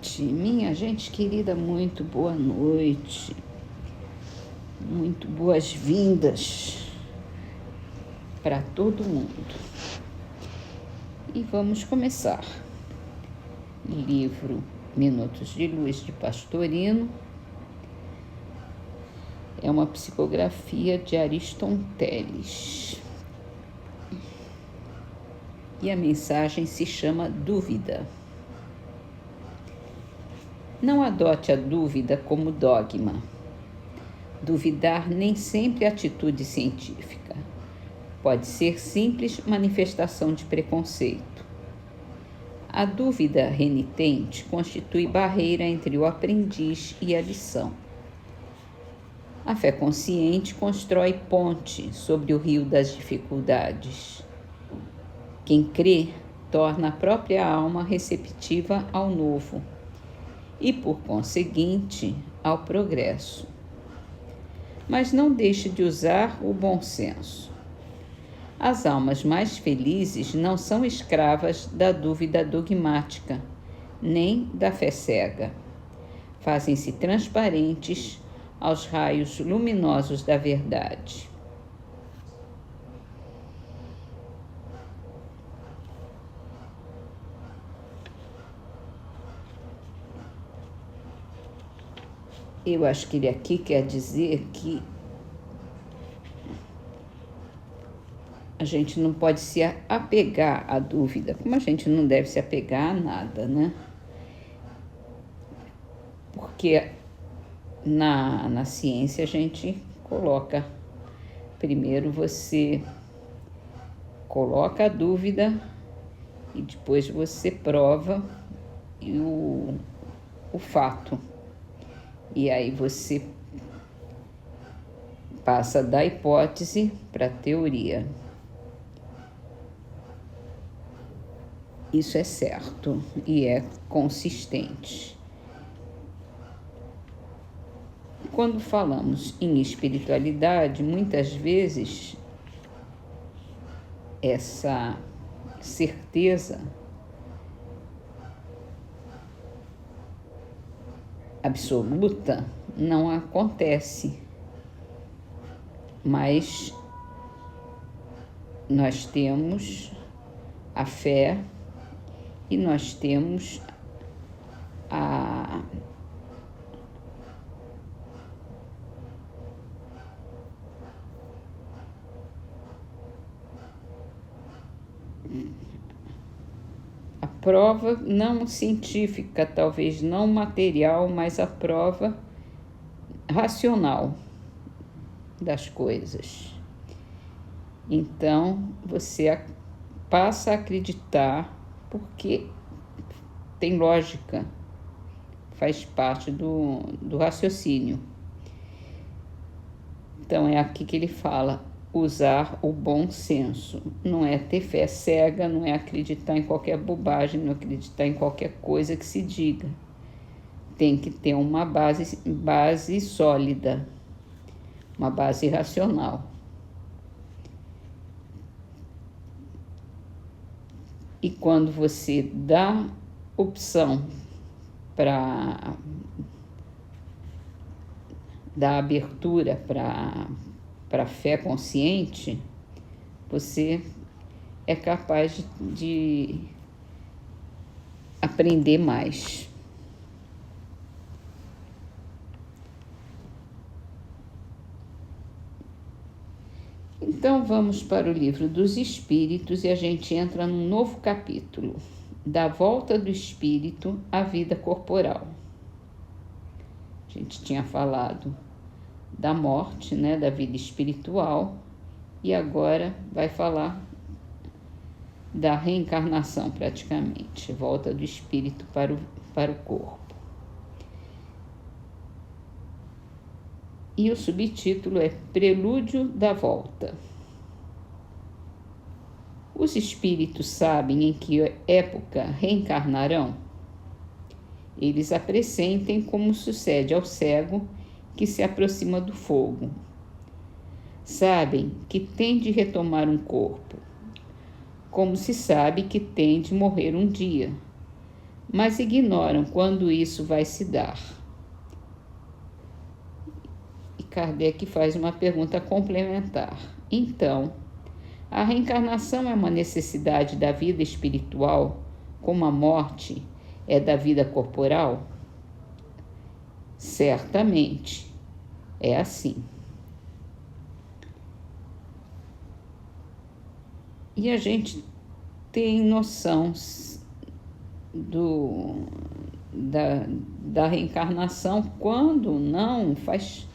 noite, minha gente querida, muito boa noite, muito boas-vindas para todo mundo. E vamos começar. Livro Minutos de Luz de Pastorino é uma psicografia de Ariston-Teles. E a mensagem se chama Dúvida. Não adote a dúvida como dogma. Duvidar nem sempre é atitude científica. Pode ser simples manifestação de preconceito. A dúvida renitente constitui barreira entre o aprendiz e a lição. A fé consciente constrói ponte sobre o rio das dificuldades. Quem crê torna a própria alma receptiva ao novo e, por conseguinte, ao progresso. Mas não deixe de usar o bom senso. As almas mais felizes não são escravas da dúvida dogmática, nem da fé cega. Fazem-se transparentes aos raios luminosos da verdade. Eu acho que ele aqui quer dizer que a gente não pode se apegar à dúvida, como a gente não deve se apegar a nada, né? Porque na ciência a gente coloca, primeiro você coloca a dúvida e depois você prova o fato. E aí você passa da hipótese para a teoria. Isso é certo e é consistente. Quando falamos em espiritualidade, muitas vezes essa certeza absoluta não acontece, mas nós temos a fé e nós temos a prova não científica, talvez não material, mas a prova racional das coisas. Então, você passa a acreditar porque tem lógica, faz parte do raciocínio. Então, é aqui que ele fala: usar o bom senso. Não é ter fé cega, não é acreditar em qualquer bobagem, não é acreditar em qualquer coisa que se diga. Tem que ter uma base sólida, uma base racional. E quando você dá opção para dar abertura para a fé consciente, você é capaz de aprender mais. Então vamos para o Livro dos Espíritos e a gente entra num novo capítulo, da volta do espírito à vida corporal. A gente tinha falado da morte, né, da vida espiritual, e agora vai falar da reencarnação praticamente, volta do espírito para o corpo. E o subtítulo é Prelúdio da Volta. Os espíritos sabem em que época reencarnarão? Eles a pressentem como sucede ao cego que se aproxima do fogo. Sabem que tem de retomar um corpo, como se sabe que tem de morrer um dia, mas ignoram quando isso vai se dar. E Kardec faz uma pergunta complementar. Então, a reencarnação é uma necessidade da vida espiritual, como a morte é da vida corporal? Certamente, é assim. E a gente tem noção da reencarnação quando não faz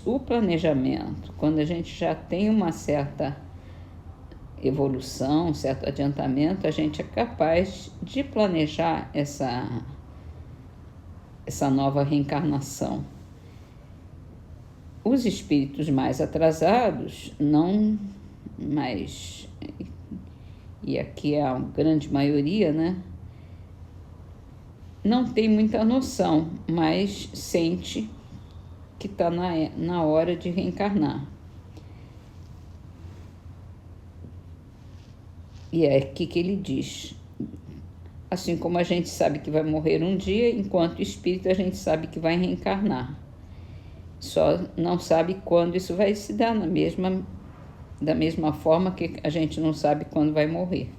o planejamento, quando a gente já tem uma certa evolução, um certo adiantamento, a gente é capaz de planejar essa nova reencarnação. Os espíritos mais atrasados não, mas, e aqui é a grande maioria, né? Não tem muita noção, mas sente que está na hora de reencarnar. E é aqui que ele diz: assim como a gente sabe que vai morrer um dia, enquanto espírito a gente sabe que vai reencarnar. Só não sabe quando isso vai se dar, da mesma forma que a gente não sabe quando vai morrer.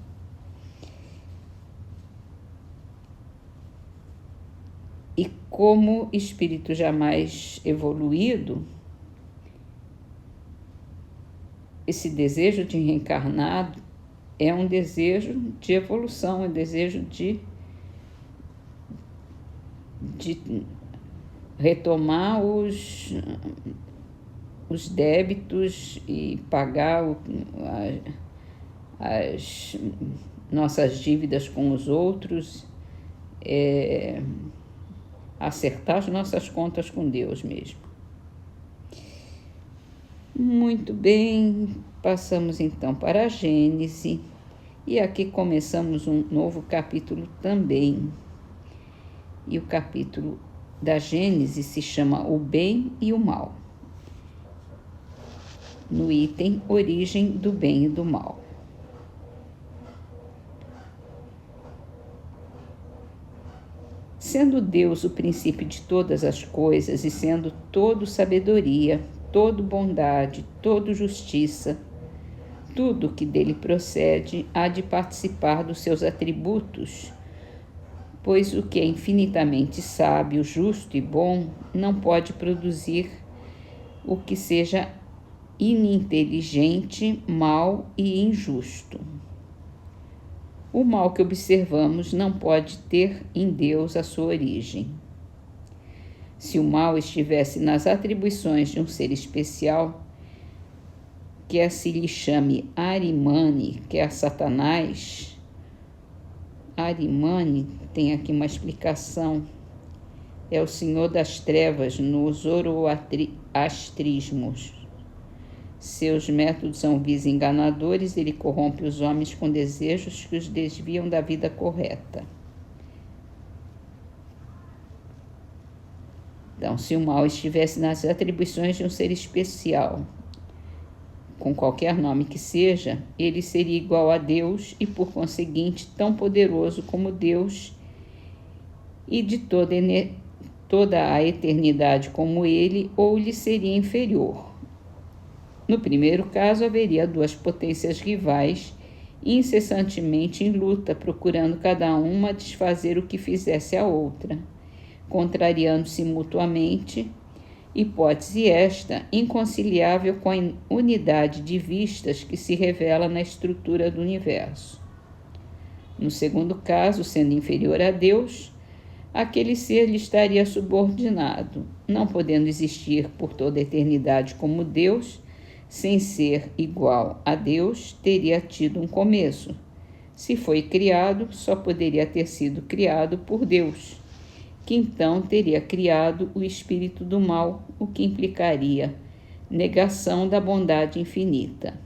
E como espírito jamais evoluído, esse desejo de reencarnar é um desejo de evolução, é um desejo de retomar os débitos e pagar as nossas dívidas com os outros, acertar as nossas contas com Deus mesmo. Muito bem, passamos então para a Gênese, e aqui começamos um novo capítulo também. E o capítulo da Gênese se chama O Bem e o Mal, no item Origem do Bem e do Mal. Sendo Deus o princípio de todas as coisas e sendo todo sabedoria, todo bondade, todo justiça, tudo que dele procede há de participar dos seus atributos, pois o que é infinitamente sábio, justo e bom não pode produzir o que seja ininteligente, mau e injusto. O mal que observamos não pode ter em Deus a sua origem. Se o mal estivesse nas atribuições de um ser especial, quer se lhe chame Arimane, quer Satanás, Arimane tem aqui uma explicação, é o senhor das trevas no zoroastrismo. Seus métodos são vis enganadores, ele corrompe os homens com desejos que os desviam da vida correta. Então, se o mal estivesse nas atribuições de um ser especial, com qualquer nome que seja, ele seria igual a Deus e, por conseguinte, tão poderoso como Deus e de toda a eternidade como ele, ou lhe seria inferior. No primeiro caso, haveria duas potências rivais, incessantemente em luta, procurando cada uma desfazer o que fizesse a outra, contrariando-se mutuamente, hipótese esta inconciliável com a unidade de vistas que se revela na estrutura do universo. No segundo caso, sendo inferior a Deus, aquele ser lhe estaria subordinado, não podendo existir por toda a eternidade como Deus. Sem ser igual a Deus, teria tido um começo. Se foi criado, só poderia ter sido criado por Deus, que então teria criado o espírito do mal, o que implicaria negação da bondade infinita.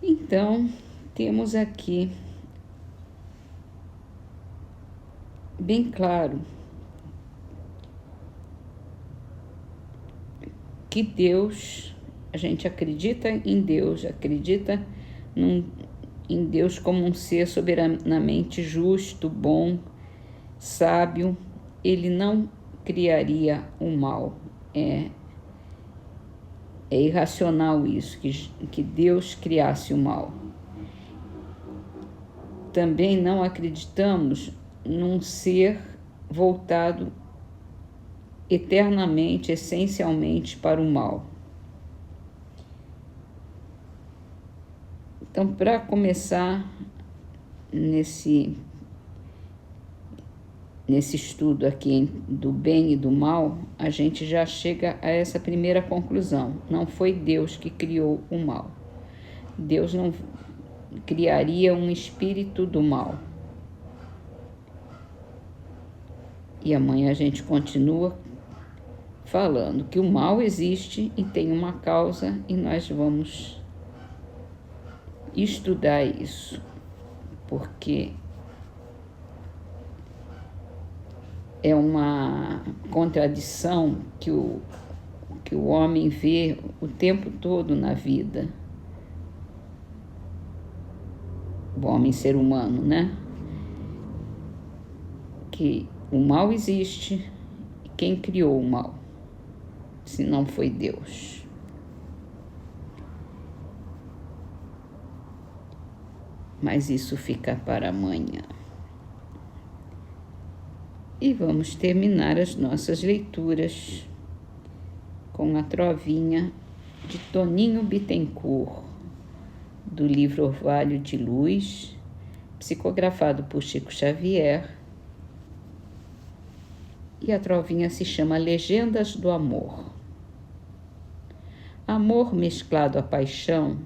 Então, temos aqui bem claro que Deus, a gente acredita em Deus, acredita em Deus como um ser soberanamente justo, bom, sábio. Ele não criaria o mal. É irracional isso, que Deus criasse o mal. Também não acreditamos num ser voltado eternamente, essencialmente para o mal. Então, para começar nesse estudo aqui do bem e do mal, a gente já chega a essa primeira conclusão. Não foi Deus que criou o mal. Deus não criaria um espírito do mal. E amanhã a gente continua falando que o mal existe e tem uma causa, e nós vamos estudar isso, porque é uma contradição que o homem vê o tempo todo na vida. O homem ser humano, né? Que o mal existe e quem criou o mal, se não foi Deus? Mas isso fica para amanhã. E vamos terminar as nossas leituras com a trovinha de Toninho Bittencourt, do livro Orvalho de Luz, psicografado por Chico Xavier. E a trovinha se chama Legendas do Amor. Amor mesclado à paixão,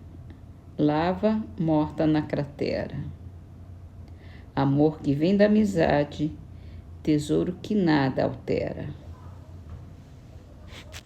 lava morta na cratera. Amor que vem da amizade, tesouro que nada altera.